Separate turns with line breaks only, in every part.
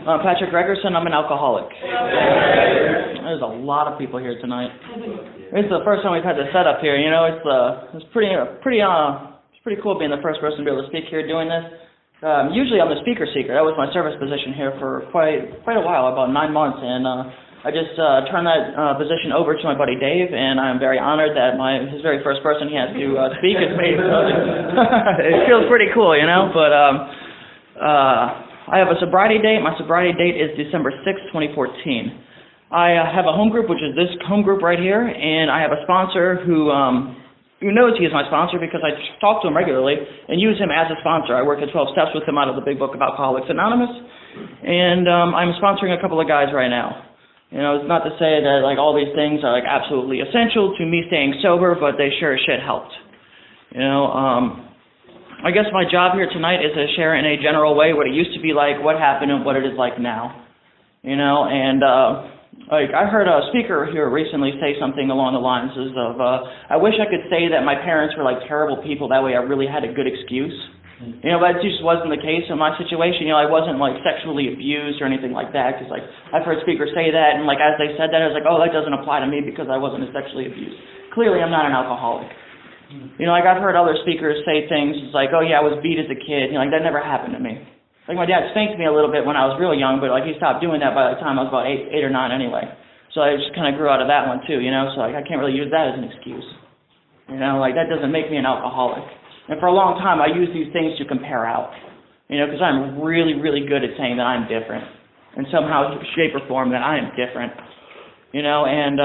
I'm Patrick Gregerson. I'm an alcoholic. There's a lot of people here tonight. This is the first time we've had this set up here. You know, it's pretty cool being the first person to be able to speak here doing this. Usually I'm the speaker seeker. That was my service position here for quite a while, about 9 months, and I just turned that position over to my buddy Dave, and I'm very honored that his very first person he has to speak is me. So it feels pretty cool, you know. But I have a sobriety date. My sobriety date is December 6th, 2014. I have a home group, which is this home group right here, and I have a sponsor who knows he is my sponsor because I talk to him regularly and use him as a sponsor. I work at 12 Steps with him out of the big book of Alcoholics Anonymous, and I'm sponsoring a couple of guys right now. You know, it's not to say that like all these things are like absolutely essential to me staying sober, but they sure as shit helped. You know, I guess my job here tonight is to share in a general way what it used to be like, what happened, and what it is like now. You know, and like I heard a speaker here recently say something along the lines of, I wish I could say that my parents were like terrible people, that way I really had a good excuse. You know, but it just wasn't the case in my situation. You know, I wasn't like sexually abused or anything like that, because like I've heard speakers say that, and like as they said that, I was like, oh, that doesn't apply to me because I wasn't sexually abused. Clearly I'm not an alcoholic. You know, like I've heard other speakers say things like, oh yeah, I was beat as a kid. You know, like that never happened to me. Like my dad spanked me a little bit when I was real young, but like he stopped doing that by the time I was about eight or nine anyway. So I just kind of grew out of that one too, you know, so like I can't really use that as an excuse. You know, like that doesn't make me an alcoholic. And for a long time I used these things to compare out, you know, because I'm really, really good at saying that I'm different. And somehow, shape or form, that I am different. You know, and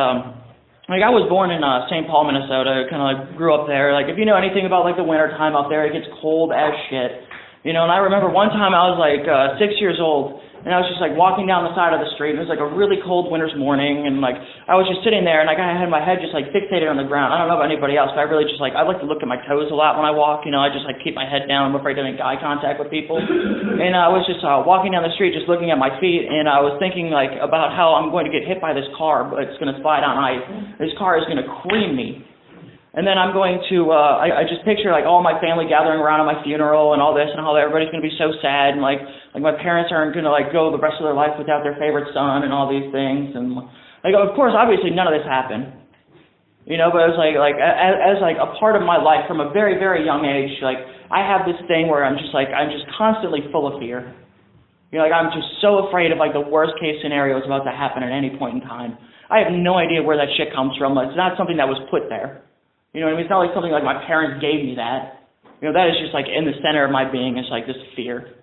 like I was born in St. Paul, Minnesota, kind of like grew up there. Like if you know anything about like the winter time out there, it gets cold as shit. You know, and I remember one time I was like 6 years old, and I was just like walking down the side of the street, and it was like a really cold winter's morning, and like I was just sitting there, and like I had my head just like fixated on the ground. I don't know about anybody else, but I really just like, I like to look at my toes a lot when I walk, you know, I just like keep my head down. I'm afraid to make eye contact with people. And I was just walking down the street, just looking at my feet, and I was thinking like about how I'm going to get hit by this car, but it's going to slide on ice. This car is going to cream me. And then I'm going to, I just picture like all my family gathering around at my funeral and all this and how everybody's going to be so sad, and like my parents aren't going to like go the rest of their life without their favorite son and all these things. And like, of course, obviously none of this happened, you know, but it was like as like a part of my life from a very, very young age, like I have this thing where I'm just constantly full of fear. You know, like I'm just so afraid of like the worst case scenario is about to happen at any point in time. I have no idea where that shit comes from. It's not something that was put there. You know what I mean? It's not like something like my parents gave me that. You know, that is just like in the center of my being. It's like this fear.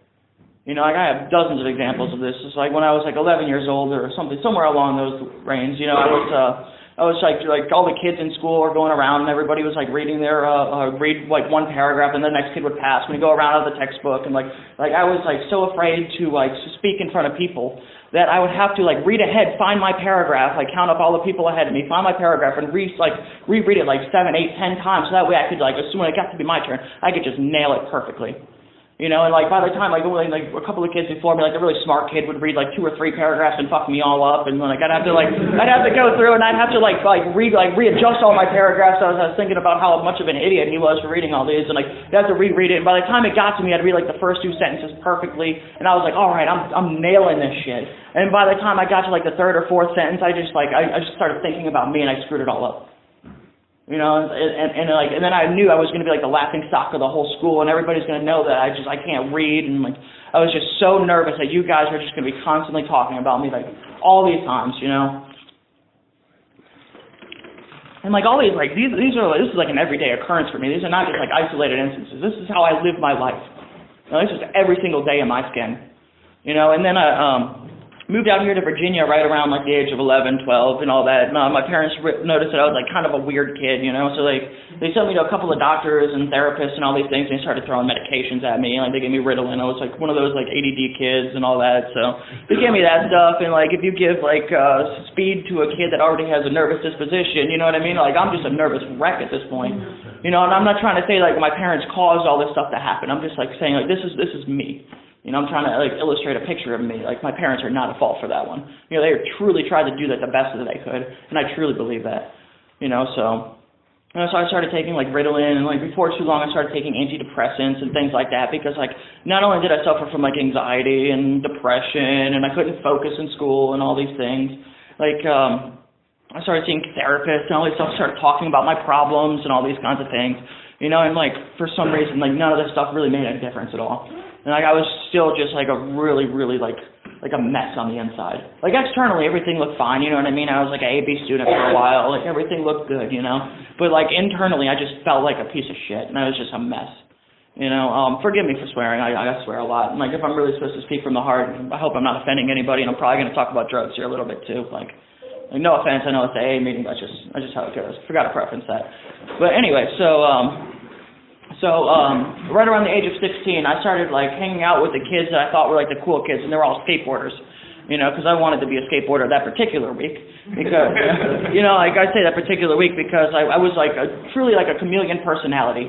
You know, like I have dozens of examples of this. It's like when I was like 11 years old or something, somewhere along those ranges. You know, I was like all the kids in school were going around and everybody was like reading their read like one paragraph and the next kid would pass when you go around out of the textbook, and like I was like so afraid to like speak in front of people that I would have to like read ahead, find my paragraph, like count up all the people ahead of me, find my paragraph, and reread it like 7, 8, 10 times, so that way I could like, as soon as it got to be my turn, I could just nail it perfectly. You know, and like by the time like a couple of kids before me, like a really smart kid would read like 2 or 3 paragraphs and fuck me all up, and like I'd have to go through and I'd have to readjust all my paragraphs. I was thinking about how much of an idiot he was for reading all these, and like I'd have to reread it. And by the time it got to me, I'd read like the first 2 sentences perfectly, and I was like, all right, I'm nailing this shit. And by the time I got to like the 3rd or 4th sentence, I just started thinking about me, and I screwed it all up. You know, and then I knew I was going to be like the laughing stock of the whole school, and everybody's going to know that I can't read, and like I was just so nervous that you guys were just going to be constantly talking about me like all these times, you know. And like all these this is like an everyday occurrence for me. These are not just like isolated instances. This is how I live my life. You know, this is every single day in my skin. You know, and then I moved out here to Virginia right around like the age of 11, 12 and all that. And, my parents noticed that I was like kind of a weird kid, you know, so like they sent me to a couple of doctors and therapists and all these things, and they started throwing medications at me. Like they gave me Ritalin. I was like one of those like ADD kids and all that, so they gave me that stuff. And like if you give like speed to a kid that already has a nervous disposition, you know what I mean? Like I'm just a nervous wreck at this point, you know. And I'm not trying to say like my parents caused all this stuff to happen. I'm just like saying like this is me. You know, I'm trying to like illustrate a picture of me. Like my parents are not at fault for that one. You know, they truly tried to do that the best that they could, and I truly believe that. You know, so So I started taking like Ritalin, and like before too long I started taking antidepressants and things like that, because like not only did I suffer from like anxiety and depression, and I couldn't focus in school and all these things, like I started seeing therapists and all these stuff, started talking about my problems and all these kinds of things, and like for some reason like none of this stuff really made any difference at all. And like I was still just like a really like a mess on the inside. Like externally everything looked fine, you know what I mean? I was like an AB student for a while, like everything looked good, but like internally I just felt like a piece of shit, and I was just a mess. Forgive me for swearing, I swear a lot, and like if I'm really supposed to speak from the heart, I hope I'm not offending anybody, and I'm probably going to talk about drugs here a little bit too, like no offense, I know it's an AA meeting, that's just how it goes. Forgot to preference that. But anyway, so right around the age of 16, I started like hanging out with the kids that I thought were like the cool kids, and they were all skateboarders, because I wanted to be a skateboarder that particular week, because, like I say that particular week because I was like truly like a chameleon personality.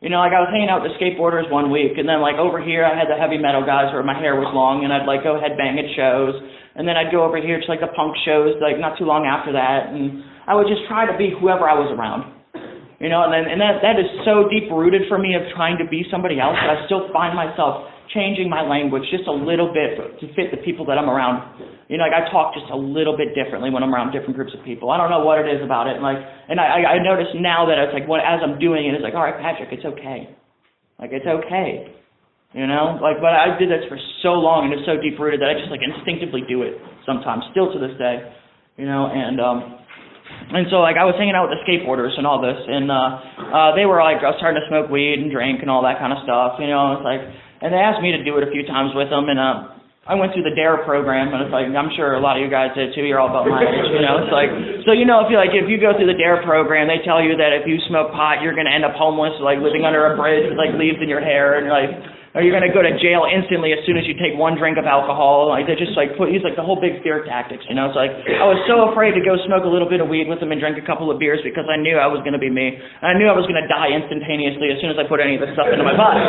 Like I was hanging out with the skateboarders one week, and then like over here I had the heavy metal guys where my hair was long, and I'd like go headbang at shows, and then I'd go over here to like the punk shows like not too long after that, and I would just try to be whoever I was around. And that is so deep-rooted for me of trying to be somebody else that I still find myself changing my language just a little bit to fit the people that I'm around. Like I talk just a little bit differently when I'm around different groups of people. I don't know what it is about it. And I notice now that it's like as I'm doing it, it's like, all right, Patrick, it's okay. Like it's okay. But I did this for so long, and it's so deep-rooted that I just like instinctively do it sometimes, still to this day. And so, like, I was hanging out with the skateboarders and all this, and they were, like, starting to smoke weed and drink and all that kind of stuff, It's like, and they asked me to do it a few times with them, and I went through the DARE program, and it's like, I'm sure a lot of you guys did, too. You're all about my age, It's like, so, if you go through the DARE program, they tell you that if you smoke pot, you're going to end up homeless, like, living under a bridge with, like, leaves in your hair, and, like, or you're going to go to jail instantly as soon as you take one drink of alcohol. Like, they just, like, use, like, the whole big fear tactics, It's like, I was so afraid to go smoke a little bit of weed with them and drink a couple of beers because I knew I was going to be me. And I knew I was going to die instantaneously as soon as I put any of this stuff into my body,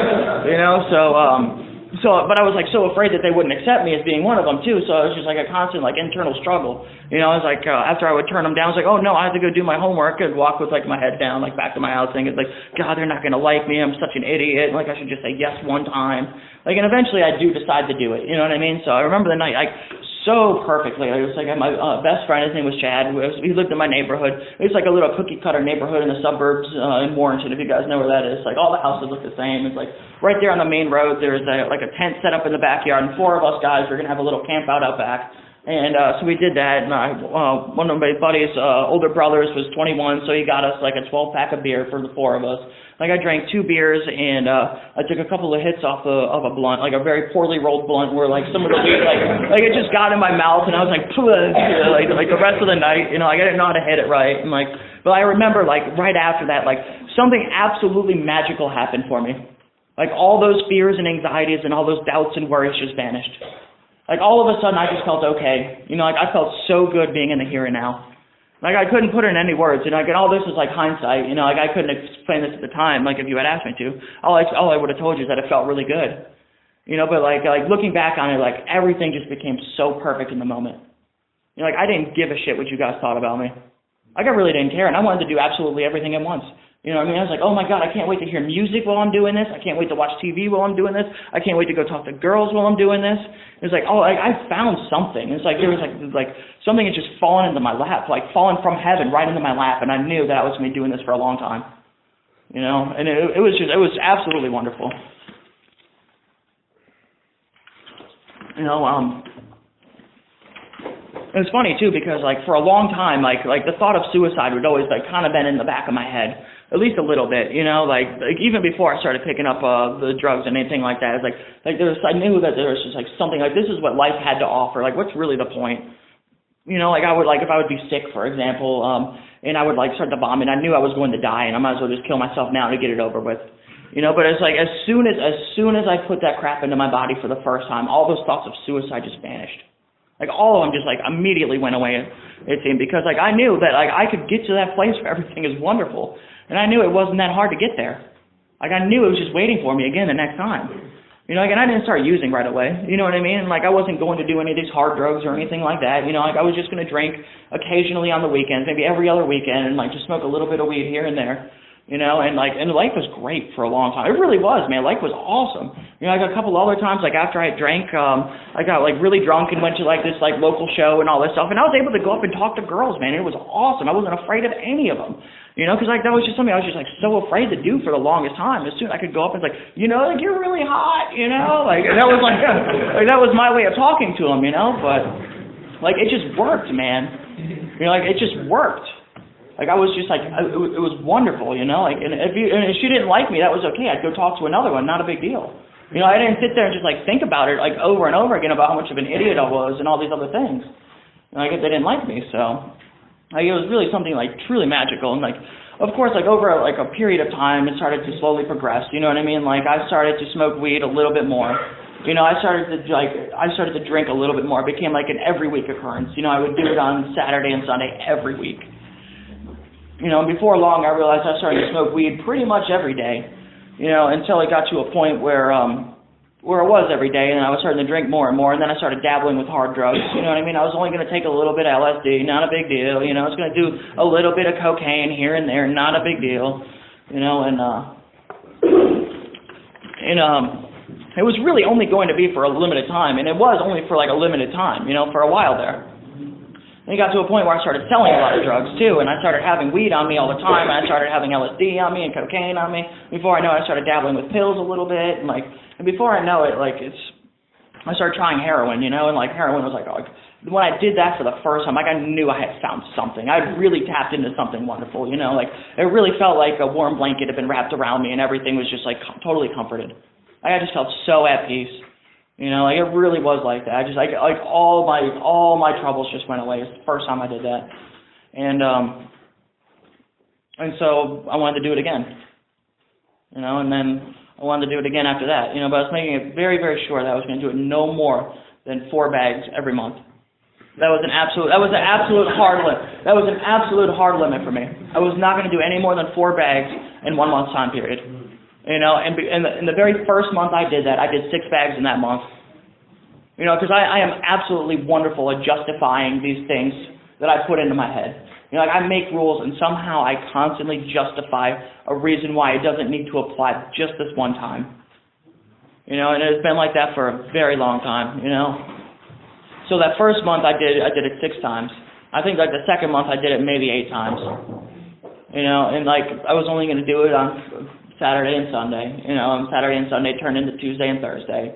but I was, like, so afraid that they wouldn't accept me as being one of them, too, so it was just, like, a constant, like, internal struggle. I was like, after I would turn them down, I was like, oh, no, I have to go do my homework, and walk with, like, my head down, like, back to my house, thinking, like, God, they're not going to like me, I'm such an idiot, like, I should just say yes one time. Like, and eventually I do decide to do it, you know what I mean? So I remember the night, like, so perfectly. It was like my best friend, his name was Chad. He lived in my neighborhood. It was like a little cookie-cutter neighborhood in the suburbs in Warrenton, if you guys know where that is. Like, all the houses look the same. It's like right there on the main road, there's like a tent set up in the backyard, and 4 of us guys were going to have a little camp out back. And so we did that, and one of my buddies' older brothers was 21, so he got us like a 12-pack of beer for the 4 of us. Like, I drank 2 beers, and I took a couple of hits off of a blunt, like a very poorly rolled blunt, where like some of the weed, like it just got in my mouth, and I was like, like the rest of the night, like I didn't know how to hit it right, and like, but I remember like right after that, like something absolutely magical happened for me. Like all those fears and anxieties and all those doubts and worries just vanished. Like all of a sudden, I just felt okay. Like I felt so good being in the here and now. Like, I couldn't put it in any words, like, and all this is, like, hindsight, like, I couldn't explain this at the time, like, if you had asked me to. All I would have told you is that it felt really good, but, like, looking back on it, like, everything just became so perfect in the moment. Like, I didn't give a shit what you guys thought about me. Like, I really didn't care, and I wanted to do absolutely everything at once. You know what I mean? I was like, oh my God, I can't wait to hear music while I'm doing this. I can't wait to watch TV while I'm doing this. I can't wait to go talk to girls while I'm doing this. It was like, oh, I found something. It's like there was like something had just fallen into my lap, like fallen from heaven right into my lap, and I knew that I was going to be doing this for a long time. And it was absolutely wonderful. It was funny too because like for a long time, like the thought of suicide would always like kind of been in the back of my head. At least a little bit, like even before I started picking up the drugs and anything like that, it's like I knew that there was just like something like this is what life had to offer. Like, what's really the point? Like I would like if I would be sick, for example, and I would like start to vomit. I knew I was going to die, and I might as well just kill myself now to get it over with. But it's like as soon as I put that crap into my body for the first time, all those thoughts of suicide just vanished. Like all of them just like immediately went away. It seemed because like I knew that like I could get to that place where everything is wonderful. And I knew it wasn't that hard to get there. Like, I knew it was just waiting for me again the next time. You know, like, and I didn't start using right away. You know what I mean? And, like, I wasn't going to do any of these hard drugs or anything like that. You know, like, I was just going to drink occasionally on the weekends, maybe every other weekend, and, like, just smoke a little bit of weed here and there. You know, and life was great for a long time. It really was, man. Life was awesome. You know, I got a couple other times, like, after I drank, I got, like, really drunk and went to, like, this, like, local show and all this stuff, and I was able to go up and talk to girls, man. It was awesome. I wasn't afraid of any of them. You know, because, like, that was just something I was just, like, so afraid to do for the longest time. As soon as I could go up and, like, you know, like, you're really hot, you know? Like, that was, like, that was my way of talking to them, you know? But, like, it just worked, man. You know, like, it just worked. Like, I was just, like, it was wonderful, you know? Like, and if she didn't like me, that was okay. I'd go talk to another one, not a big deal. You know, I didn't sit there and just, like, think about it, like, over and over again about how much of an idiot I was and all these other things. And I guess they didn't like me, so... Like, it was really something, like, truly magical. And, like, of course, like, over, like, a period of time, it started to slowly progress. You know what I mean? Like, I started to smoke weed a little bit more. You know, I started to drink a little bit more. It became, like, an every week occurrence. You know, I would do it on Saturday and Sunday every week. You know, and before long, I realized I started to smoke weed pretty much every day. You know, until it got to a point where it was every day, and I was starting to drink more and more, and then I started dabbling with hard drugs. You know what I mean? I was only going to take a little bit of LSD, not a big deal. You know, I was going to do a little bit of cocaine here and there, not a big deal. You know, and it was really only going to be for a limited time, and it was only for, like, a limited time, you know, for a while there. And it got to a point where I started selling a lot of drugs, too, and I started having weed on me all the time, and I started having LSD on me and cocaine on me. Before I know it, I started dabbling with pills a little bit, and, like, and before I know it, like, I started trying heroin, you know, and, like, heroin was, like, when I did that for the first time, like, I knew I had found something. I'd really tapped into something wonderful, you know, like, it really felt like a warm blanket had been wrapped around me, and everything was just, like, totally comforted. I just felt so at peace. You know, like, it really was like that. I just, like all my troubles just went away. It's the first time I did that. And so I wanted to do it again. You know, and then I wanted to do it again after that. You know, but I was making it very, very sure that I was going to do it no more than 4 bags every month. That was an absolute hard limit. That was an absolute hard limit for me. I was not going to do any more than 4 bags in 1 month time period. You know, and in the very first month I did that, I did 6 bags in that month. You know, because I am absolutely wonderful at justifying these things that I put into my head. You know, like, I make rules, and somehow I constantly justify a reason why it doesn't need to apply just this one time. You know, and it's been like that for a very long time, you know. So that first month I did it 6 times. I think, like, the second month I did it maybe 8 times. You know, and, like, I was only going to do it on Saturday and Sunday. You know, and Saturday and Sunday turned into Tuesday and Thursday.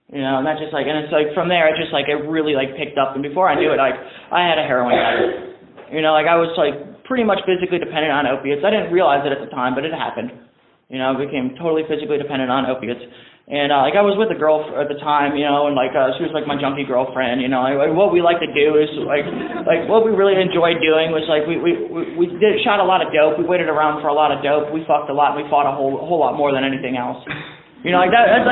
You know, and that's just, like, and it's, like, from there, it just, like, it really, like, picked up. And before I knew it, like, I had a heroin habit. You know, like, I was, like, pretty much physically dependent on opiates. I didn't realize it at the time, but it happened. You know, I became totally physically dependent on opiates. And, like, I was with a girl at the time, you know, and, like, she was, like, my junkie girlfriend, you know. Like, what we like to do is, like, what we really enjoyed doing was, like, we shot a lot of dope. We waited around for a lot of dope. We fucked a lot, and we fought a whole lot more than anything else. You know, like, that's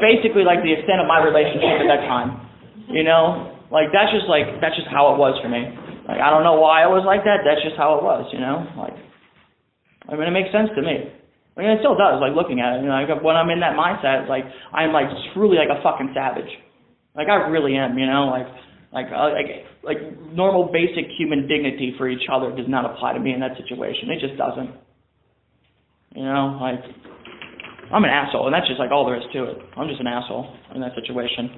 basically, like, the extent of my relationship at that time. You know? Like, that's just how it was for me. Like, I don't know why it was like that. That's just how it was, you know? Like, I mean, it makes sense to me. I mean, it still does, like, looking at it. You know, like, when I'm in that mindset, like, I'm, like, truly, like, a fucking savage. Like, I really am, you know? Like, normal, basic human dignity for each other does not apply to me in that situation. It just doesn't. You know? Like, I'm an asshole, and that's just, like, all there is to it. I'm just an asshole in that situation.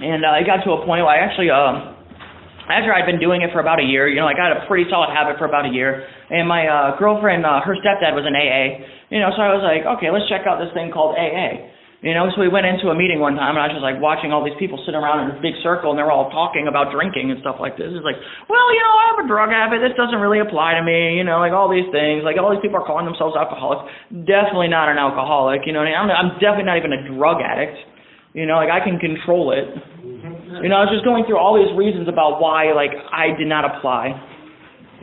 And it got to a point where I actually, after I'd been doing it for about a year, you know, like, I had a pretty solid habit for about a year, and my girlfriend, her stepdad was in AA, you know, so I was like, okay, let's check out this thing called AA. You know, so we went into a meeting one time, and I was just, like, watching all these people sit around in this big circle, and they were all talking about drinking and stuff like this. It's like, well, you know, I have a drug habit. This doesn't really apply to me, you know, like, all these things. Like, all these people are calling themselves alcoholics. Definitely not an alcoholic, you know what I mean? I'm definitely not even a drug addict. You know, like, I can control it. You know, I was just going through all these reasons about why, like, I did not apply.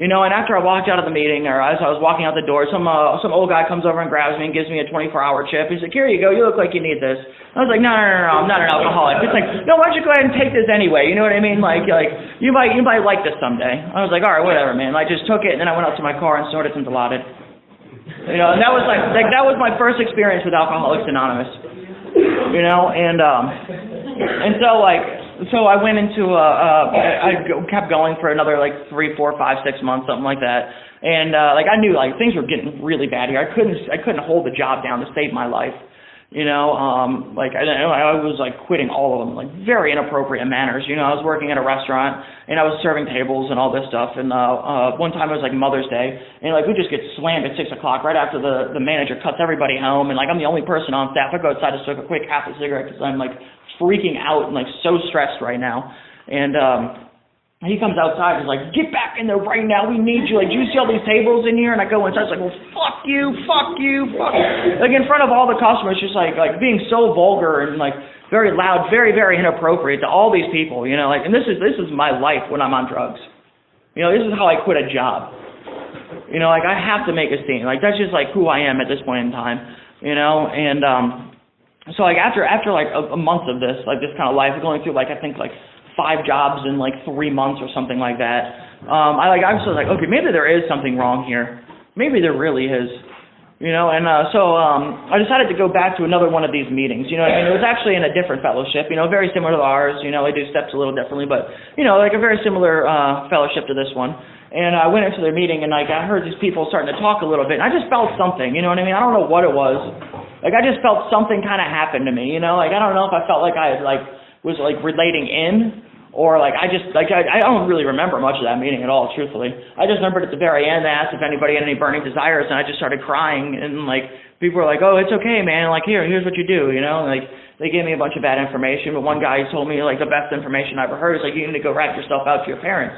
You know, and after I walked out of the meeting, or as I was walking out the door, some old guy comes over and grabs me and gives me a 24-hour chip. He's like, here you go, you look like you need this. I was like, no, I'm not an alcoholic. It's like, no, why don't you go ahead and take this anyway? You know what I mean? Like you might like this someday. I was like, all right, whatever, man. I just took it, and then I went out to my car and snorted some Dilaudid. You know, and that was like that was my first experience with Alcoholics Anonymous. You know, and so I went into kept going for another like 3, 4, 5, 6 months, something like that. And like I knew like things were getting really bad here. I couldn't hold the job down to save my life. You know, like I was like quitting all of them, like very inappropriate manners. You know, I was working at a restaurant and I was serving tables and all this stuff. And one time it was like Mother's Day, and like we just get slammed at 6 o'clock right after the manager cuts everybody home, and like I'm the only person on staff. I go outside to smoke a quick half a cigarette because I'm like freaking out and like so stressed right now. And he comes outside and is like, get back in there right now, we need you. Like, do you see all these tables in here? And I go inside, I was like, well, fuck you. Like, in front of all the customers, just like being so vulgar and like very loud, very, very inappropriate to all these people, you know, like, and this is my life when I'm on drugs. You know, this is how I quit a job. You know, like, I have to make a scene. Like, that's just like who I am at this point in time, you know, and so like after like a month of this, like this kind of life, going through like, I think like 5 jobs in like 3 months or something like that. I was like, okay, maybe there is something wrong here. Maybe there really is, you know. And so I decided to go back to another one of these meetings. You know what I mean? It was actually in a different fellowship. You know, very similar to ours. You know, they do steps a little differently, but you know, like a very similar fellowship to this one. And I went into their meeting, and like I heard these people starting to talk a little bit, and I just felt something. You know what I mean? I don't know what it was. Like I just felt something kind of happen to me. You know, like I don't know if I felt like I was like relating in. Or like I don't really remember much of that meeting at all, truthfully. I just remembered at the very end they asked if anybody had any burning desires, and I just started crying, and like people were like, oh, it's okay, man, like here's what you do, you know, and, like they gave me a bunch of bad information, but one guy told me like the best information I ever heard is like you need to go rat yourself out to your parents.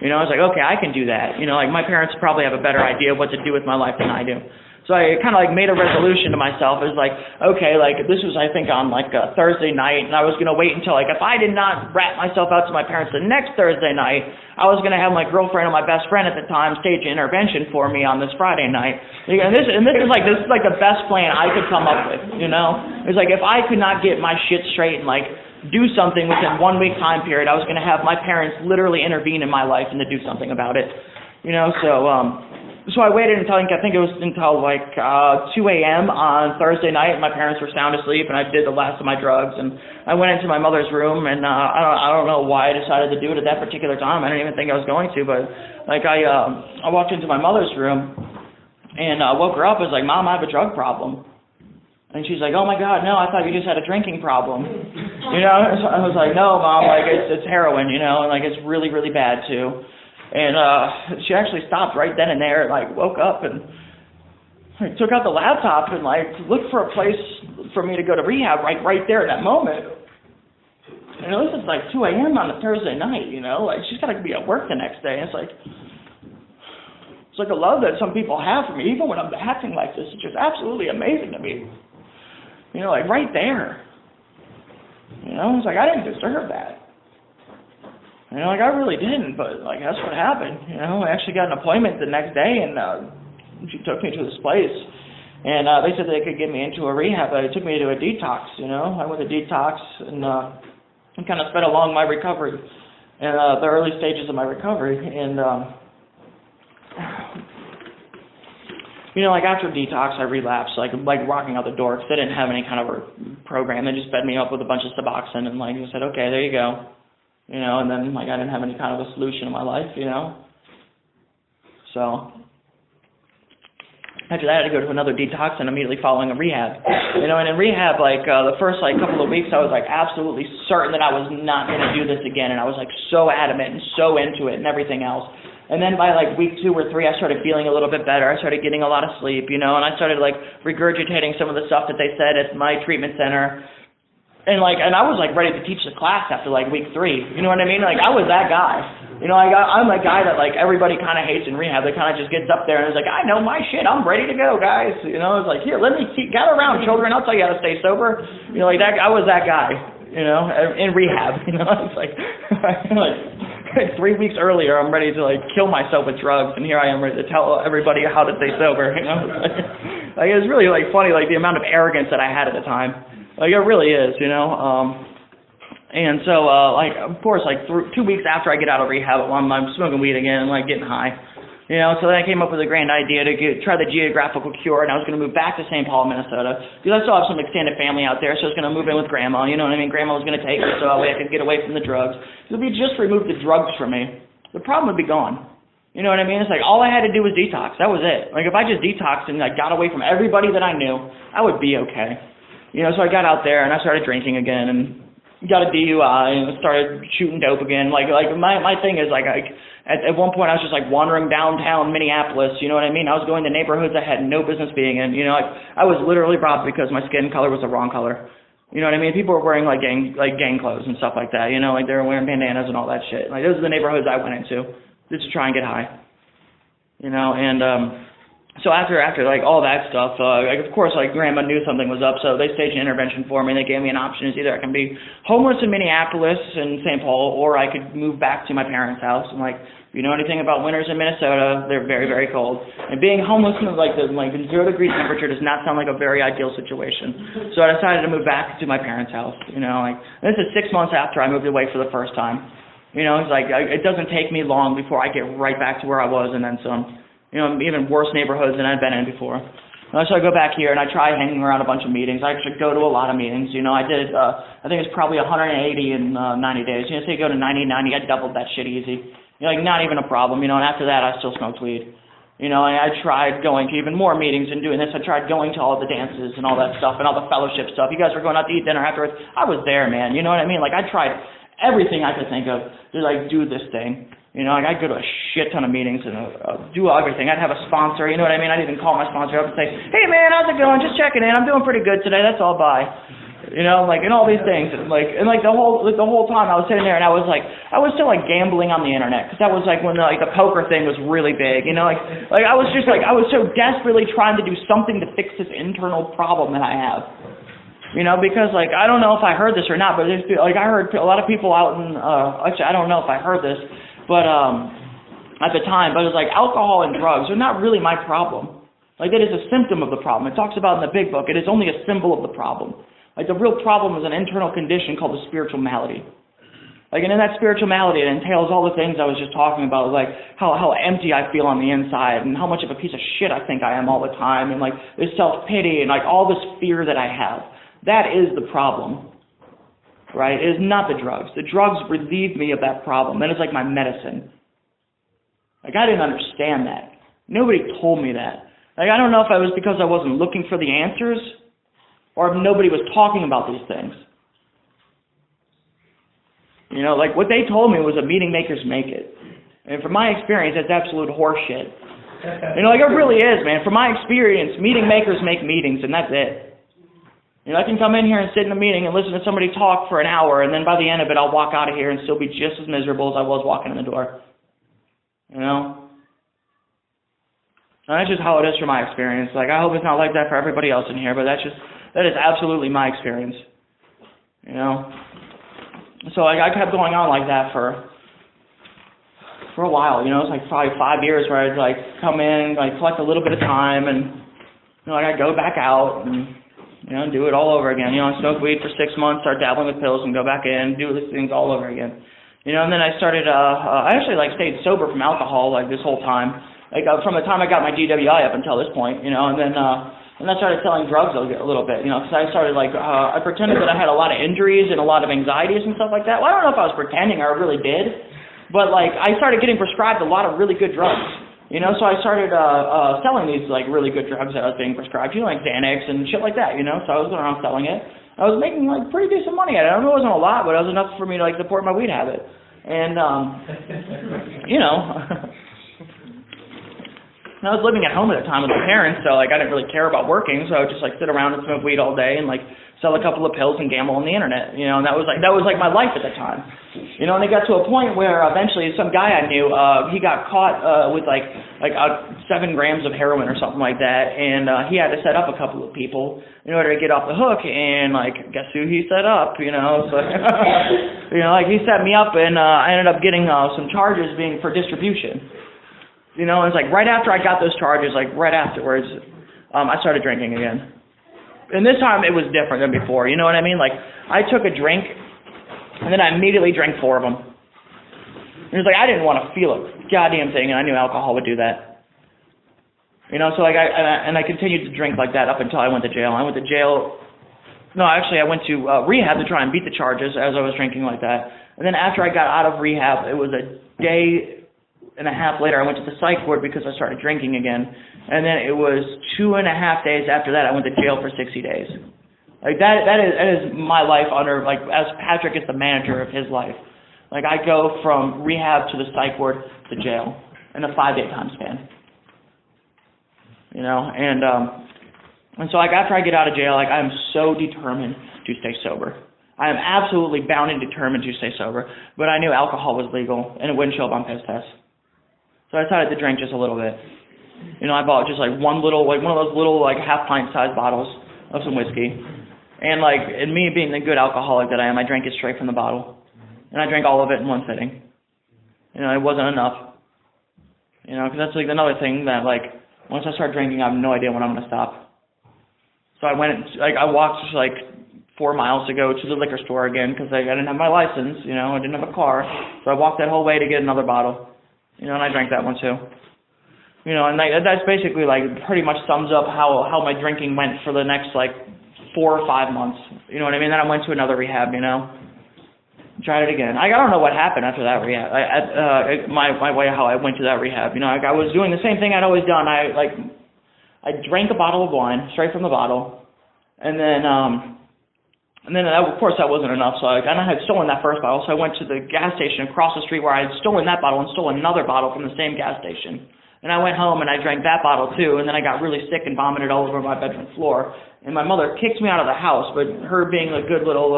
You know, I was like, okay, I can do that. You know, like my parents probably have a better idea of what to do with my life than I do. So I kind of like made a resolution to myself. It was like, okay, like this was I think on like a Thursday night, and I was going to wait until like if I did not rat myself out to my parents the next Thursday night, I was going to have my girlfriend and my best friend at the time stage an intervention for me on this Friday night. And this is like the best plan I could come up with, you know? It's like if I could not get my shit straight and like do something within 1 week time period, I was going to have my parents literally intervene in my life and to do something about it, you know? So I waited until I think it was until like 2 a.m. on Thursday night. My parents were sound asleep, and I did the last of my drugs. And I went into my mother's room, and I don't know why I decided to do it at that particular time. I didn't even think I was going to, but like I walked into my mother's room and woke her up. I was like, Mom, I have a drug problem. And she's like, oh my God, no, I thought you just had a drinking problem. You know, so I was like, no, Mom, like it's heroin, you know, and like it's really, really bad too. And she actually stopped right then and there, like woke up and like, took out the laptop and like looked for a place for me to go to rehab right there at that moment. You know, this is like 2 a.m. on a Thursday night, you know, like she's got to be at work the next day. And it's like a love that some people have for me, even when I'm acting like this. It's just absolutely amazing to me. You know, like right there. You know, it's like I didn't deserve that. You know, like I really didn't, but like that's what happened. You know, I actually got an appointment the next day, and she took me to this place, and they said they could get me into a rehab, but it took me to a detox. You know, I went to detox and kind of sped along my recovery and the early stages of my recovery, and you know, like after detox, I relapsed, like walking out the door because they didn't have any kind of a program. They just fed me up with a bunch of Suboxone and like just said, okay, there you go. You know, and then like I didn't have any kind of a solution in my life, you know. So after that, I had to go to another detox and immediately following a rehab. You know, and in rehab, like the first like couple of weeks, I was like absolutely certain that I was not going to do this again, and I was like so adamant and so into it and everything else. And then by like week 2 or 3, I started feeling a little bit better. I started getting a lot of sleep, you know, and I started like regurgitating some of the stuff that they said at my treatment center. And I was like ready to teach the class after like week 3. You know what I mean? Like I was that guy. You know, I'm a guy that like everybody kind of hates in rehab. They kind of just gets up there and is like, I know my shit. I'm ready to go, guys. You know, it's like, here, let me gather around, children. I'll tell you how to stay sober. You know, like that. I was that guy. You know, in rehab. You know, it's like 3 weeks earlier, I'm ready to like kill myself with drugs, and here I am ready to tell everybody how to stay sober. You know, like it's really like funny, like the amount of arrogance that I had at the time. Like it really is, you know. And so, like, of course, like 2 weeks after I get out of rehab, I'm smoking weed again and like getting high. You know, so then I came up with a grand idea to try the geographical cure, and I was going to move back to St. Paul, Minnesota, because I still have some extended family out there, so I was going to move in with Grandma, you know what I mean? Grandma was going to take me so that way I could get away from the drugs. If you just remove the drugs from me, the problem would be gone. You know what I mean? It's like all I had to do was detox. That was it. Like if I just detoxed and I got away from everybody that I knew, I would be okay. You know, so I got out there and I started drinking again and got a DUI and started shooting dope again. Like my thing is like at one point I was just like wandering downtown Minneapolis, you know what I mean? I was going to neighborhoods I had no business being in, you know, like I was literally robbed because my skin color was the wrong color. You know what I mean? People were wearing like gang clothes and stuff like that, you know, like they were wearing bandanas and all that shit. Like those are the neighborhoods I went into just to try and get high. You know, and so after like all that stuff, like of course like Grandma knew something was up, so they staged an intervention for me. And they gave me an option: is either I can be homeless in Minneapolis and St. Paul, or I could move back to my parents' house. I'm like, if you know anything about winters in Minnesota, they're very, very cold, and being homeless in like 0 degree temperature does not sound like a very ideal situation. So I decided to move back to my parents' house. You know, like this is 6 months after I moved away for the first time. You know, it's like it doesn't take me long before I get right back to where I was and then some. You know, even worse neighborhoods than I'd been in before. So I go back here and I try hanging around a bunch of meetings. I actually go to a lot of meetings. You know, I did, I think it's probably 180 in 90 days. You know, say you go to 90, I doubled that shit easy. You know, like not even a problem. You know, and after that I still smoked weed. You know, and I tried going to even more meetings and doing this. I tried going to all the dances and all that stuff and all the fellowship stuff. You guys were going out to eat dinner afterwards. I was there, man. You know what I mean? Like I tried everything I could think of to like do this thing. You know, like I'd go to a shit ton of meetings and do everything. I'd have a sponsor, you know what I mean? I'd even call my sponsor up and say, hey man, how's it going? Just checking in. I'm doing pretty good today. That's all, bye. You know, like, and all these things. And the whole time I was sitting there and I was still like gambling on the internet. Cause that was like when the poker thing was really big, you know, like I was just like, I was so desperately trying to do something to fix this internal problem that I have. You know, because like, I don't know if I heard this or not, but there's, like I heard a lot of people out in, actually I don't know if I heard this, but at the time, but it was like alcohol and drugs are not really my problem. Like that is a symptom of the problem. It talks about in the big book, it is only a symbol of the problem. Like the real problem is an internal condition called a spiritual malady. Like, and in that spiritual malady, it entails all the things I was just talking about, like how empty I feel on the inside and how much of a piece of shit I think I am all the time, and like this self-pity and like all this fear that I have. That is the problem. Right? It is not the drugs. The drugs relieve me of that problem. That is like my medicine. Like, I didn't understand that. Nobody told me that. Like, I don't know if it was because I wasn't looking for the answers or if nobody was talking about these things. You know, like, what they told me was that meeting makers make it. And from my experience, that's absolute horseshit. You know, like, it really is, man. From my experience, meeting makers make meetings, and that's it. You know, I can come in here and sit in a meeting and listen to somebody talk for an hour, and then by the end of it, I'll walk out of here and still be just as miserable as I was walking in the door. You know? And that's just how it is from my experience. Like, I hope it's not like that for everybody else in here, but that is absolutely my experience. You know? So like, I kept going on like that for a while. You know, it's like probably 5 years where I'd like come in, like collect a little bit of time, and you know, like I'd go back out and you know, do it all over again. You know, I smoke weed for 6 months, start dabbling with pills, and go back in, do these things all over again. You know, and then I started, I actually, like, stayed sober from alcohol, like, this whole time. Like, from the time I got my DWI up until this point, you know, and then I started selling drugs a little bit, you know, because I started, like, I pretended that I had a lot of injuries and a lot of anxieties and stuff like that. Well, I don't know if I was pretending or I really did, but, like, I started getting prescribed a lot of really good drugs. You know, so I started selling these, like, really good drugs that I was being prescribed, you know, like Xanax and shit like that, you know, so I was going around selling it. I was making, like, pretty decent money at it. I know it wasn't a lot, but it was enough for me to, like, support my weed habit. And, you know, I was living at home at the time with my parents, so, like, I didn't really care about working, so I would just, like, sit around and smoke weed all day and, like, sell a couple of pills and gamble on the internet, you know, and that was like my life at the time. You know, and it got to a point where eventually some guy I knew, he got caught with like 7 grams of heroin or something like that, and he had to set up a couple of people in order to get off the hook, and like, guess who he set up, you know, so, you know, like he set me up, and I ended up getting some charges being for distribution. You know, and it's like right after I got those charges, like right afterwards, I started drinking again. And this time it was different than before, you know what I mean? Like, I took a drink, and then I immediately drank 4 of them. And it was like, I didn't want to feel it goddamn thing, and I knew alcohol would do that. You know, so like I continued to drink like that up until I went to jail. I went to jail. No, actually, I went to rehab to try and beat the charges as I was drinking like that. And then after I got out of rehab, it was a day and a half later, I went to the psych ward because I started drinking again. And then it was 2.5 days after that, I went to jail for 60 days. Like that is my life under, like, as Patrick is the manager of his life. Like, I go from rehab to the psych ward to jail in a 5-day time span. You know, and so, like, after I get out of jail, like, I'm so determined to stay sober. I am absolutely bound and determined to stay sober. But I knew alcohol was legal, and it wouldn't show up on piss tests. So I decided to drink just a little bit. You know, I bought just, like, one of those little, like, half-pint-sized bottles of some whiskey. And, like, and me being the good alcoholic that I am, I drank it straight from the bottle. And I drank all of it in one sitting. You know, it wasn't enough. You know, because that's, like, another thing that, like, once I start drinking, I have no idea when I'm going to stop. So I walked just like 4 miles to go to the liquor store again because I didn't have my license, you know, I didn't have a car. So I walked that whole way to get another bottle, you know, and I drank that one too. You know, and that's basically like pretty much sums up how my drinking went for the next like 4 or 5 months. You know what I mean? Then I went to another rehab, you know. Tried it again. I don't know what happened after that rehab. My way how I went to that rehab. You know, like I was doing the same thing I'd always done. I drank a bottle of wine straight from the bottle, and then of course that wasn't enough. So I had stolen that first bottle. So I went to the gas station across the street where I had stolen that bottle and stole another bottle from the same gas station. And I went home and I drank that bottle too. And then I got really sick and vomited all over my bedroom floor. And my mother kicked me out of the house, but her being a good little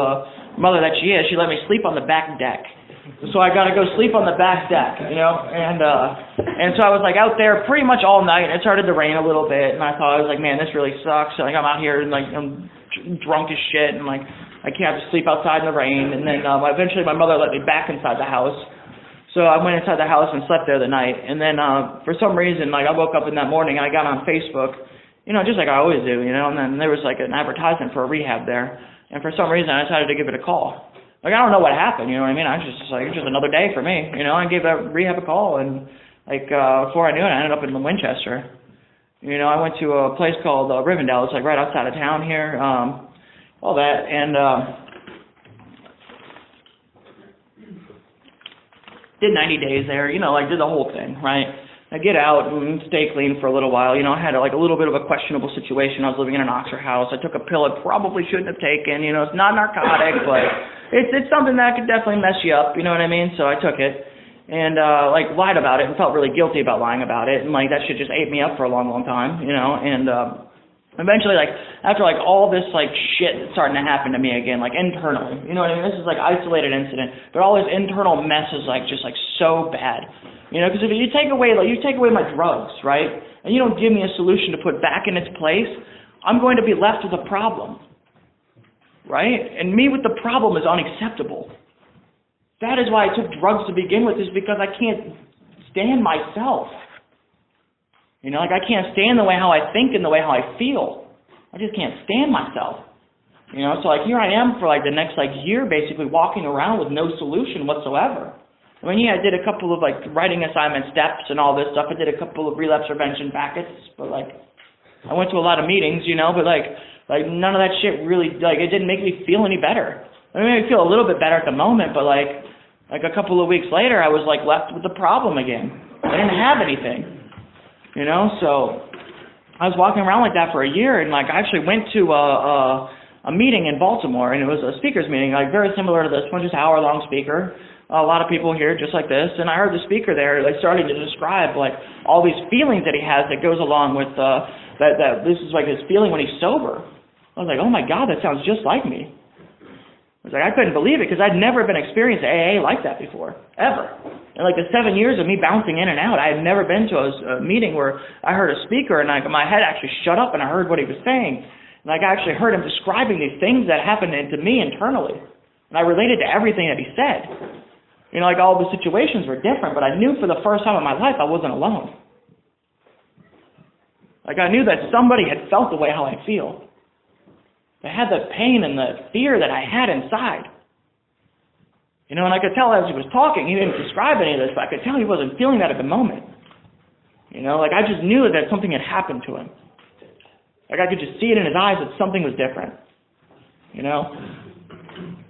mother that she is, she let me sleep on the back deck. So I got to go sleep on the back deck, you know, and so I was like out there pretty much all night. It started to rain a little bit, and I was like, man, this really sucks. So like I'm out here and like I'm drunk as shit, and like I can't have to sleep outside in the rain. And then eventually my mother let me back inside the house. So I went inside the house and slept there the night. And then for some reason, like I woke up in that morning and I got on Facebook, you know, just like I always do, you know. And then there was like an advertisement for a rehab there, and for some reason I decided to give it a call. Like, I don't know what happened, you know what I mean? I was just like, it's just another day for me, you know? I gave that rehab a call, and, like, before I knew it, I ended up in Winchester. You know, I went to a place called Rivendell. It's, like, right outside of town here, all that, and did 90 days there, you know, like, did the whole thing, right? I get out and stay clean for a little while. You know, I had like a little bit of a questionable situation. I was living in an Oxford house. I took a pill I probably shouldn't have taken. You know, it's not narcotic, but it's something that could definitely mess you up. You know what I mean? So I took it and like lied about it and felt really guilty about lying about it. And like that shit just ate me up for a long, long time. You know, and eventually, like after like all this like shit starting to happen to me again, like internally. You know what I mean? This is like isolated incident, but all this internal mess is like just like so bad. You know, because if you take away my drugs, right, and you don't give me a solution to put back in its place, I'm going to be left with a problem, right? And me with the problem is unacceptable. That is why I took drugs to begin with, is because I can't stand myself. You know, like I can't stand the way how I think and the way how I feel. I just can't stand myself. You know, so like here I am for like the next like year basically walking around with no solution whatsoever. I mean, yeah, I did a couple of, like, writing assignment steps and all this stuff. I did a couple of relapse prevention packets, but, like, I went to a lot of meetings, you know, but, like none of that shit really, like, it didn't make me feel any better. I mean, it made me feel a little bit better at the moment, but, like a couple of weeks later, I was, like, left with the problem again. I didn't have anything, you know, so I was walking around like that for a year, and, like, I actually went to a meeting in Baltimore, and it was a speaker's meeting, like, very similar to this one, just an hour-long speaker. A lot of people here just like this, and I heard the speaker there like starting to describe like all these feelings that he has that goes along with that this is like his feeling when he's sober. I was like, oh my God, that sounds just like me. I was like, I couldn't believe it because I'd never been experienced AA like that before, ever. In like the 7 years of me bouncing in and out, I had never been to a meeting where I heard a speaker and my head actually shut up and I heard what he was saying. And like I actually heard him describing these things that happened to me internally, and I related to everything that he said. You know, like all the situations were different, but I knew for the first time in my life I wasn't alone. Like I knew that somebody had felt the way how I feel. They had the pain and the fear that I had inside. You know, and I could tell as he was talking, he didn't describe any of this, but I could tell he wasn't feeling that at the moment. You know, like I just knew that something had happened to him. Like I could just see it in his eyes that something was different. You know?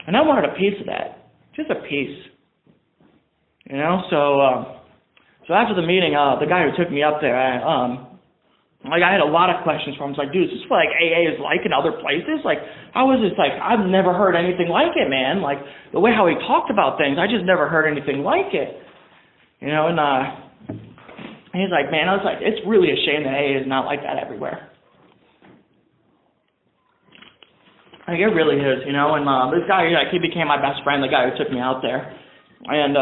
And I wanted a piece of that. Just a piece. You know, so after the meeting, the guy who took me up there, I had a lot of questions for him. I was like, dude, is this what like AA is like in other places? Like, how is this like, I've never heard anything like it, man. Like, the way how he talked about things, I just never heard anything like it. You know, and he's like, man, I was like, it's really a shame that AA is not like that everywhere. Like, it really is, you know, and this guy, like, he became my best friend, the guy who took me out there. And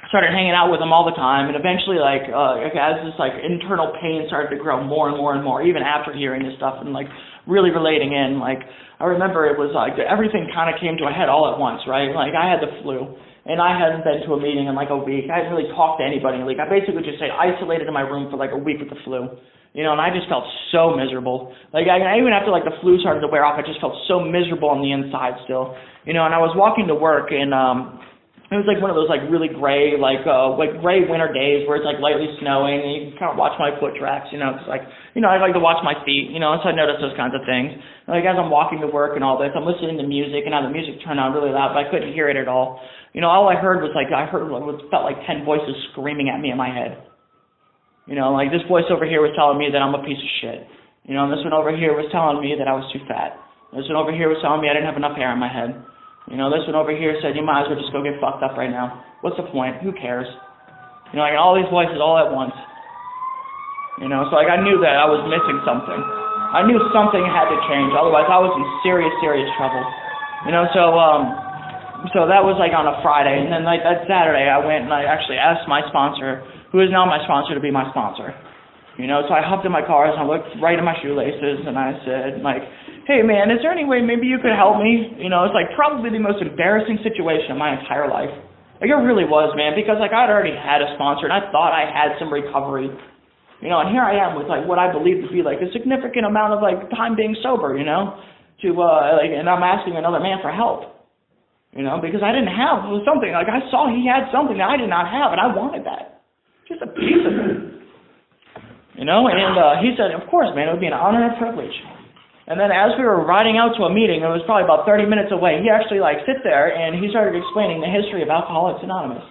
started hanging out with him all the time, and eventually, like, as this, like, internal pain started to grow more and more and more, even after hearing this stuff and, like, really relating in, like, I remember it was, like, everything kind of came to a head all at once, right? Like, I had the flu, and I hadn't been to a meeting in, like, a week. I hadn't really talked to anybody. Like, I basically just stayed isolated in my room for, like, a week with the flu. You know, and I just felt so miserable. Like, I even after, like, the flu started to wear off, I just felt so miserable on the inside still. You know, and I was walking to work, and it was like one of those like really gray, like gray winter days where it's like lightly snowing and you can kind of watch my foot tracks, you know. It's like, you know, I like to watch my feet, you know, so I notice those kinds of things. And like as I'm walking to work and all this, I'm listening to music and now the music turned on really loud, but I couldn't hear it at all. You know, all I heard was like, felt like 10 voices screaming at me in my head. You know, like this voice over here was telling me that I'm a piece of shit. You know, and this one over here was telling me that I was too fat. This one over here was telling me I didn't have enough hair on my head. You know, this one over here said, you might as well just go get fucked up right now. What's the point? Who cares? You know, like all these voices all at once. You know, so like I knew that I was missing something. I knew something had to change, otherwise I was in serious, serious trouble. You know, so that was like on a Friday, and then like that Saturday I went and I actually asked my sponsor, who is now my sponsor, to be my sponsor. You know, so I hopped in my car and I looked right at my shoelaces and I said, like, hey man, is there any way maybe you could help me? You know, it's like probably the most embarrassing situation of my entire life. Like it really was, man, because like I'd already had a sponsor and I thought I had some recovery. You know, and here I am with like what I believe to be like a significant amount of like time being sober, you know, and I'm asking another man for help. You know, because I didn't have something, like I saw he had something that I did not have and I wanted that. Just a piece of it. You know, and he said, of course, man, it would be an honor and a privilege. And then as we were riding out to a meeting, it was probably about 30 minutes away, he actually like sit there and he started explaining the history of Alcoholics Anonymous.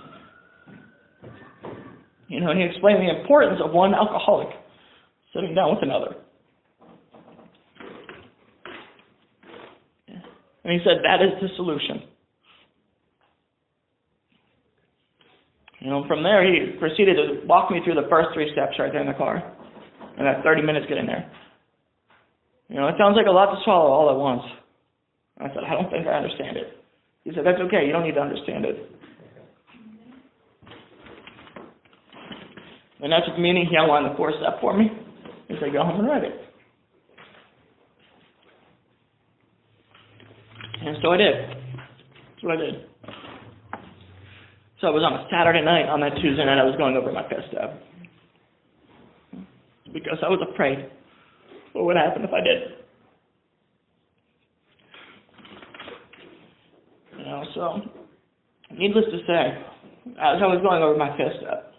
You know, and he explained the importance of one alcoholic sitting down with another. And he said, that is the solution. You know, from there he proceeded to walk me through the first 3 steps right there in the car. And that 30 minutes getting there. You know, it sounds like a lot to swallow all at once. I said, I don't think I understand it. He said, that's okay, you don't need to understand it. And that's what meaning he outlined the 4th step for me. He said, go home and write it. And so I did. That's what I did. So it was on a Saturday night. On that Tuesday night, I was going over my 5th step. Because I was afraid what would happen if I did. You know, so, needless to say, as I was going over my 5th step,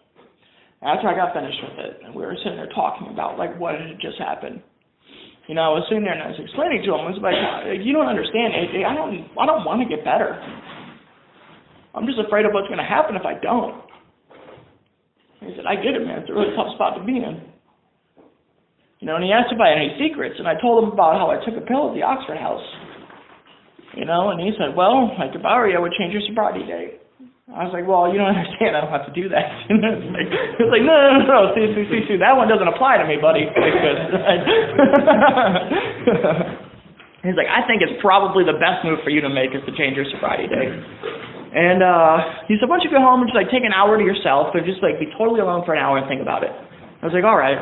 after I got finished with it, and we were sitting there talking about, like, what had just happened, you know, I was sitting there and I was explaining to him, I was like, you don't understand, AJ, I don't want to get better. I'm just afraid of what's going to happen if I don't. He said, I get it, man. It's a really tough spot to be in. You know, and he asked if I had any secrets, and I told him about how I took a pill at the Oxford House. You know, and he said, well, like, if I were you, I would change your sobriety date. I was like, well, you don't understand. I don't have to do that. He was like, no. See, that one doesn't apply to me, buddy. He's like, I think it's probably the best move for you to make is to change your sobriety date. And he said, why don't you go home and just like take an hour to yourself or just like be totally alone for an hour and think about it. I was like, all right.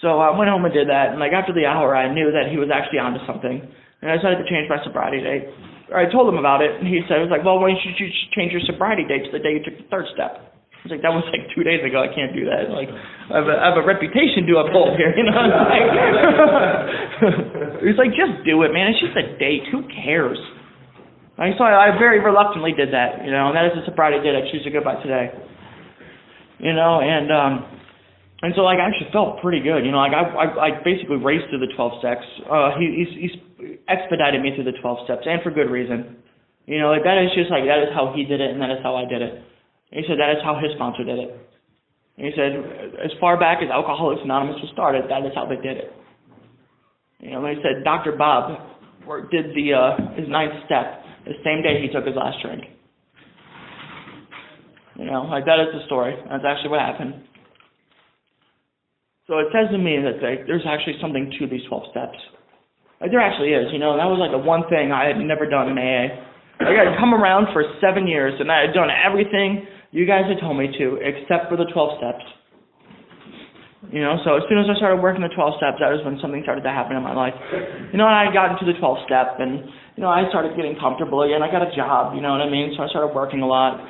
So I went home and did that, and like after the hour I knew that he was actually onto something. And I decided to change my sobriety date. I told him about it, and he said, why don't you change your sobriety date to the day you took the 3rd step? I was like, that was like 2 days ago, I can't do that. Like, I have a reputation to uphold here, you know? He's like, just do it, man, it's just a date, who cares? So I very reluctantly did that, you know, and that is a sobriety date I choose to go by today. You know, and so, like, I actually felt pretty good, you know, like, I basically raced through the 12 steps. He's expedited me through the 12 steps, and for good reason. You know, like, that is just, like, that is how he did it, and that is how I did it. And he said that is how his sponsor did it. And he said, as far back as Alcoholics Anonymous was started, that is how they did it. You know, and he said Dr. Bob did his 9th step the same day he took his last drink. You know, like, that is the story. That's actually what happened. So it says to me that there's actually something to these 12 steps. Like, there actually is, you know. That was like the one thing I had never done in AA. Like, I had come around for 7 years, and I had done everything you guys had told me to, except for the 12 steps. You know, so as soon as I started working the 12 steps, that was when something started to happen in my life. You know, and I got into the 12 step, and, you know, I started getting comfortable again. I got a job, you know what I mean? So I started working a lot.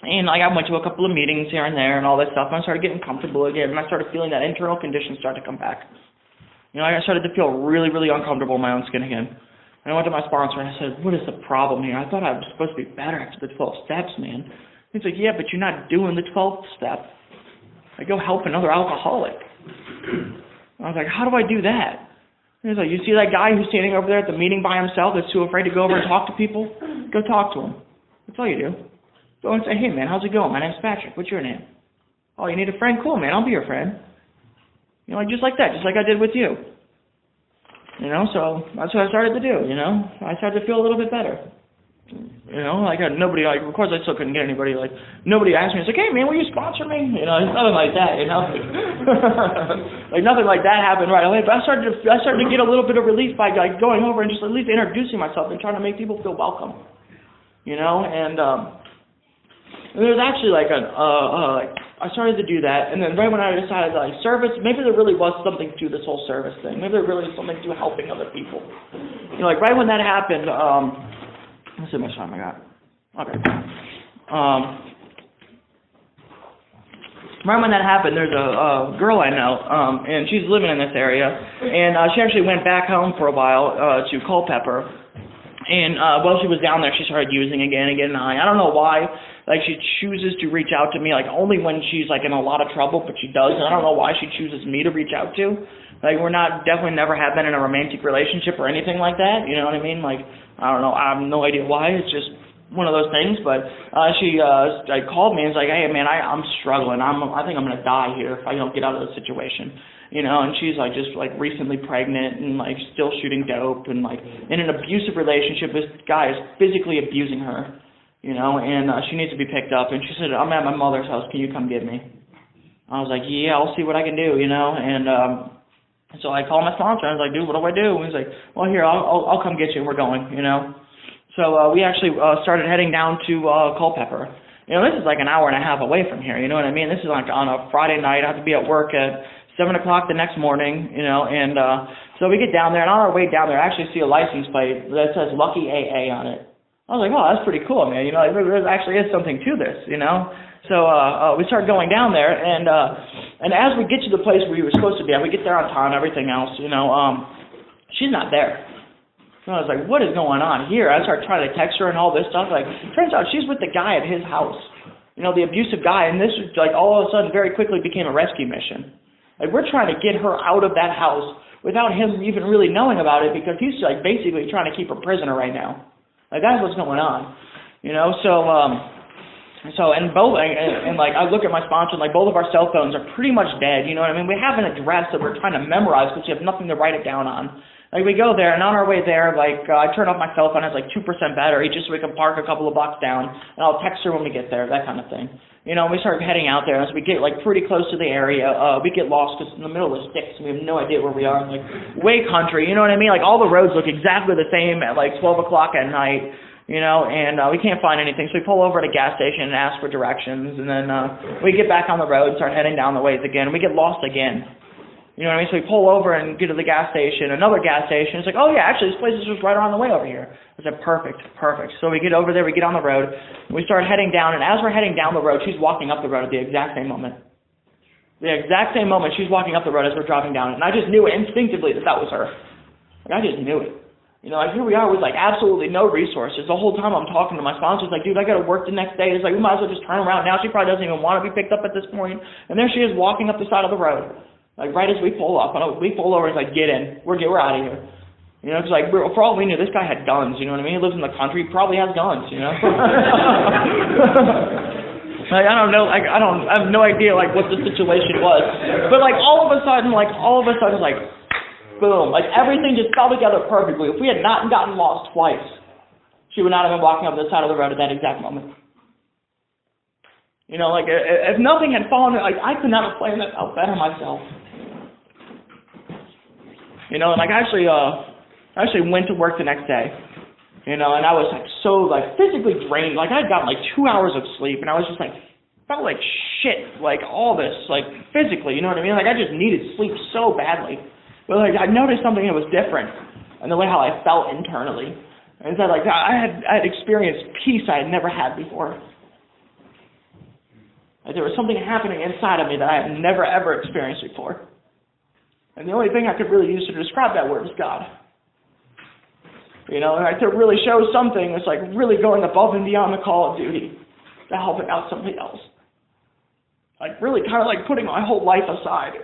And like, I went to a couple of meetings here and there and all that stuff, and I started getting comfortable again, and I started feeling that internal condition start to come back. You know, I started to feel really, really uncomfortable in my own skin again. And I went to my sponsor and I said, what is the problem here? I thought I was supposed to be better after the 12 steps, man. He's like, yeah, but you're not doing the 12th step. I go help another alcoholic. I was like, how do I do that? He's like, you see that guy who's standing over there at the meeting by himself that's too afraid to go over and talk to people? Go talk to him. That's all you do. Go and say, hey, man, how's it going? My name's Patrick. What's your name? Oh, you need a friend? Cool, man. I'll be your friend. You know, like, just like that, just like I did with you. You know, so that's what I started to do, you know. I started to feel a little bit better. You know, like, nobody, like, of course I still couldn't get anybody, like, nobody asked me, it's like, hey, man, will you sponsor me? You know, it's nothing like that, you know. Like, nothing like that happened right away, but I started to get a little bit of relief by, like, going over and just at least introducing myself and trying to make people feel welcome. You know, and there was actually, like, I started to do that, and then right when I decided, like, service, maybe there really was something to this whole service thing. Maybe there really was something to helping other people. You know, like, right when that happened, let's see how much time I got. Okay. Right when that happened, there's a girl I know, and she's living in this area, and she actually went back home for a while to Culpeper, and while she was down there, she started using again. I don't know why. Like, she chooses to reach out to me, like, only when she's, like, in a lot of trouble, but she does, and I don't know why she chooses me to reach out to. Like, we're not, definitely never have been in a romantic relationship or anything like that, you know what I mean? Like, I don't know, I have no idea why, it's just one of those things, but she like, called me and was like, hey, man, I'm struggling, I think I'm going to die here if I don't get out of this situation, you know, and she's, like, just, like, recently pregnant and, like, still shooting dope and, like, in an abusive relationship. This guy is physically abusing her. You know, and she needs to be picked up. And she said, I'm at my mother's house. Can you come get me? I was like, yeah, I'll see what I can do, you know. And so I called my sponsor. I was like, dude, what do I do? And he's like, well, here, I'll come get you. We're going, you know. So we actually started heading down to Culpeper. You know, this is like an hour and a half away from here, you know what I mean? This is like on a Friday night. I have to be at work at 7 o'clock the next morning, you know. And so we get down there, and on our way down there, I actually see a license plate that says Lucky AA on it. I was like, oh, that's pretty cool, man. You know, like, there actually is something to this, you know. So we start going down there, and as we get to the place where we were supposed to be at, we get there on time, everything else, you know. She's not there. So I was like, what is going on here? I start trying to text her and all this stuff. Like, turns out she's with the guy at his house, you know, the abusive guy. And this was like all of a sudden very quickly became a rescue mission. Like, we're trying to get her out of that house without him even really knowing about it, because he's like basically trying to keep her prisoner right now. Like, that's what's going on, you know. So like, I look at my sponsor, and like, both of our cell phones are pretty much dead. You know what I mean? We have an address that we're trying to memorize because we have nothing to write it down on. Like, we go there, and on our way there, like, I turn off my cell phone. It has like 2% battery, just so we can park a couple of blocks down, and I'll text her when we get there, that kind of thing. You know, we start heading out there, and as we get like pretty close to the area, we get lost because it's in the middle of the sticks, and we have no idea where we are. Like, way country, you know what I mean? Like, all the roads look exactly the same at like 12 o'clock at night, you know, and we can't find anything. So we pull over at a gas station and ask for directions, and then we get back on the road and start heading down the ways again, and we get lost again. You know what I mean? So we pull over and get to the gas station, another gas station. It's like, oh yeah, actually this place is just right around the way over here. I said, perfect. So we get over there, we get on the road, and we start heading down, and as we're heading down the road, she's walking up the road at the exact same moment. The exact same moment she's walking up the road as we're driving down it. And I just knew instinctively that was her. Like, I just knew it. You know, like here we are with like absolutely no resources. The whole time I'm talking to my sponsors, like, dude, I got to work the next day. It's like, we might as well just turn around now. She probably doesn't even want to be picked up at this point. And there she is walking up the side of the road, like right as we pull up. And we pull over, it's like, get in. We're out of here. You know, it's like, for all we knew, this guy had guns. You know what I mean? He lives in the country. He probably has guns, you know? Like, I don't know, like, I have no idea, like, what the situation was. But, like, all of a sudden, like, boom, like, everything just fell together perfectly. If we had not gotten lost twice, she would not have been walking up the side of the road at that exact moment. You know, like, if nothing had fallen, like, I could not have planned that out better myself. You know, and, like, I actually went to work the next day. You know, and I was like so like physically drained. Like I had gotten like 2 hours of sleep, and I was just like felt like shit. Like all this, like physically, you know what I mean? Like I just needed sleep so badly. But like I noticed something that was different, and the way how I felt internally. And so like I had experienced peace I had never had before. Like there was something happening inside of me that I had never ever experienced before. And the only thing I could really use to describe that word is God. You know, like to really show something that's like really going above and beyond the call of duty to helping out somebody else. Like really kind of like putting my whole life aside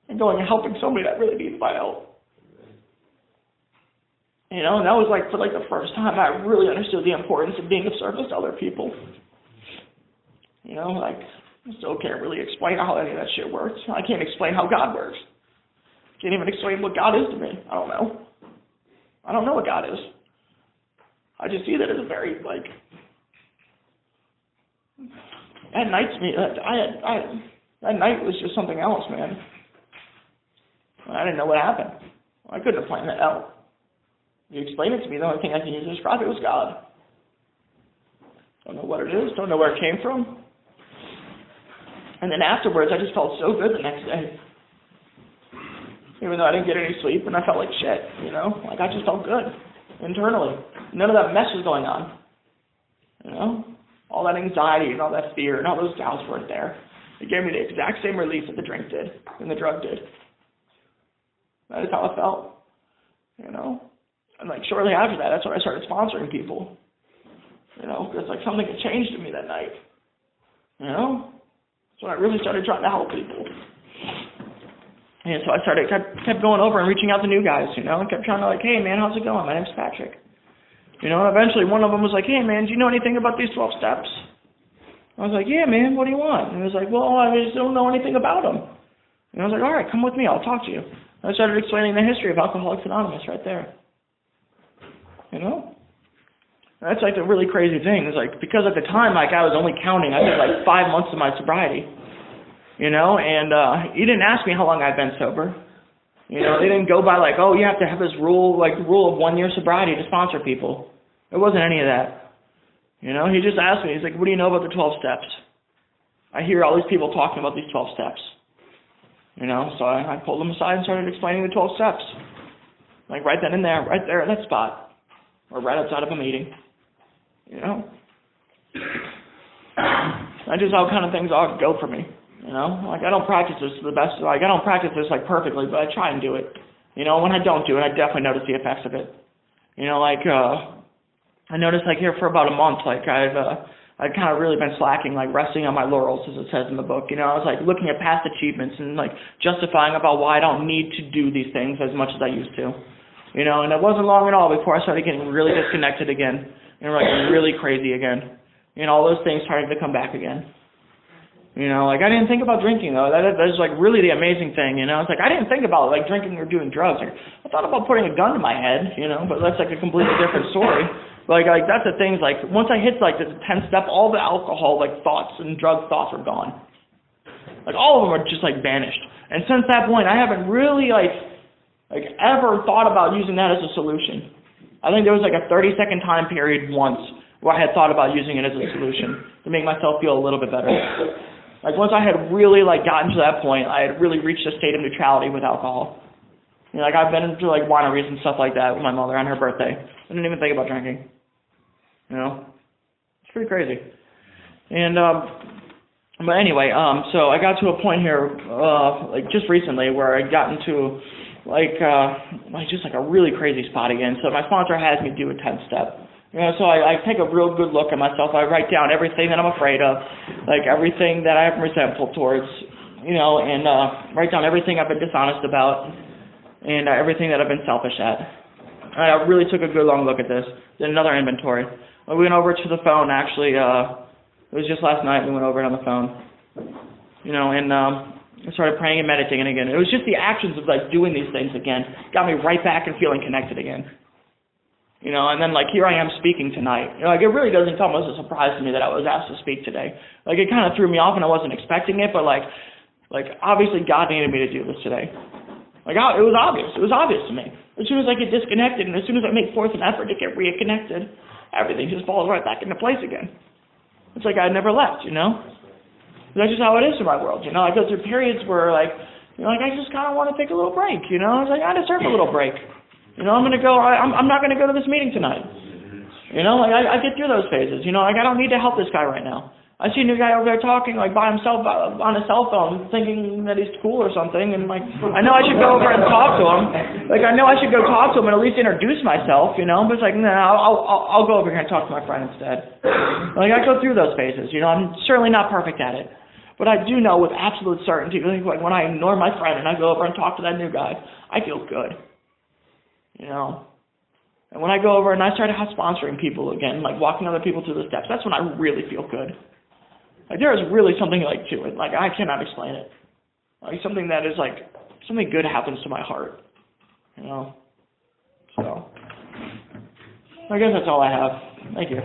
and going and helping somebody that really needs my help. You know, and that was like for like the first time I really understood the importance of being of service to other people. You know, like I still can't really explain how any of that shit works. I can't explain how God works. Can't even explain what God is to me. I don't know. I don't know what God is. I just see that as a very, like, that night was just something else, man. I didn't know what happened. I couldn't have planned that out. You explain it to me, the only thing I can use to describe it was God. Don't know what it is, don't know where it came from. And then afterwards, I just felt so good the next day. Even though I didn't get any sleep and I felt like shit, you know? Like I just felt good internally. None of that mess was going on. You know? All that anxiety and all that fear and all those doubts weren't there. It gave me the exact same relief that the drink did and the drug did. That is how I felt. You know? And like shortly after that, that's when I started sponsoring people. You know? Because like something had changed in me that night. You know? That's when I really started trying to help people. And so I kept going over and reaching out to new guys, you know, and kept trying to like, hey man, how's it going? My name's Patrick. You know, and eventually one of them was like, hey man, do you know anything about these 12 steps? I was like, yeah man, what do you want? And he was like, well, I just don't know anything about them. And I was like, all right, come with me, I'll talk to you. And I started explaining the history of Alcoholics Anonymous right there. You know? And that's like the really crazy thing, is like, because at the time, like I was only counting, I did like 5 months of my sobriety. You know, and he didn't ask me how long I'd been sober. You know, they didn't go by like, oh, you have to have this rule, like the rule of 1 year sobriety to sponsor people. It wasn't any of that. You know, he just asked me, he's like, what do you know about the 12 steps? I hear all these people talking about these 12 steps. You know, so I pulled them aside and started explaining the 12 steps. Like right then and there, right there in that spot. Or right outside of a meeting. You know? That's just how kind of things all go for me. You know, like I don't practice this to the best, like I don't practice this like perfectly, but I try and do it. You know, when I don't do it, I definitely notice the effects of it. You know, like I noticed like here for about a month, like I'd kind of really been slacking, like resting on my laurels, as it says in the book. You know, I was like looking at past achievements and like justifying about why I don't need to do these things as much as I used to. You know, and it wasn't long at all before I started getting really disconnected again and like really crazy again. And all those things started to come back again. You know, like I didn't think about drinking though. That is like really the amazing thing, you know. It's like I didn't think about like drinking or doing drugs. Like, I thought about putting a gun to my head, you know, but that's like a completely different story. Like that's the thing, like once I hit like the 10th step, all the alcohol like thoughts and drug thoughts are gone. Like all of them are just like vanished. And since that point I haven't really like ever thought about using that as a solution. I think there was like a 30-second time period once where I had thought about using it as a solution to make myself feel a little bit better. Like once I had really like gotten to that point, I had really reached a state of neutrality with alcohol. You know, like I've been into like wineries and stuff like that with my mother on her birthday. I didn't even think about drinking. You know, it's pretty crazy. And but anyway, so I got to a point here, like just recently, where I got into just like a really crazy spot again. So my sponsor has me do a 10-step. So I take a real good look at myself. I write down everything that I'm afraid of, like everything that I'm resentful towards, and write down everything I've been dishonest about, and everything that I've been selfish at. I really took a good long look at this. Did another inventory. We went over to the phone, actually. It was just last night we went over it on the phone. And I started praying and meditating again. It was just the actions of doing these things again got me right back and feeling connected again. And then here I am speaking tonight. It really doesn't come as a surprise to me that I was asked to speak today. It kind of threw me off and I wasn't expecting it, but obviously God needed me to do this today. It was obvious. It was obvious to me. As soon as I get disconnected and as soon as I make forth an effort to get reconnected, everything just falls right back into place again. It's like I never left, That's just how it is in my world, I go through periods where I just kind of want to take a little break, I was like, I deserve a little break. I'm going to go, I'm not going to go to this meeting tonight. I get through those phases, I don't need to help this guy right now. I see a new guy over there talking by himself on a cell phone, thinking that he's cool or something, and I know I should go over and talk to him. I know I should go talk to him and at least introduce myself, but it's like, no, I'll go over here and talk to my friend instead. I go through those phases, I'm certainly not perfect at it. But I do know with absolute certainty, when I ignore my friend and I go over and talk to that new guy, I feel good. And when I go over and I start sponsoring people again, walking other people through the steps, that's when I really feel good. There is really something to it. I cannot explain it. Something that is something good happens to my heart. So I guess that's all I have. Thank you.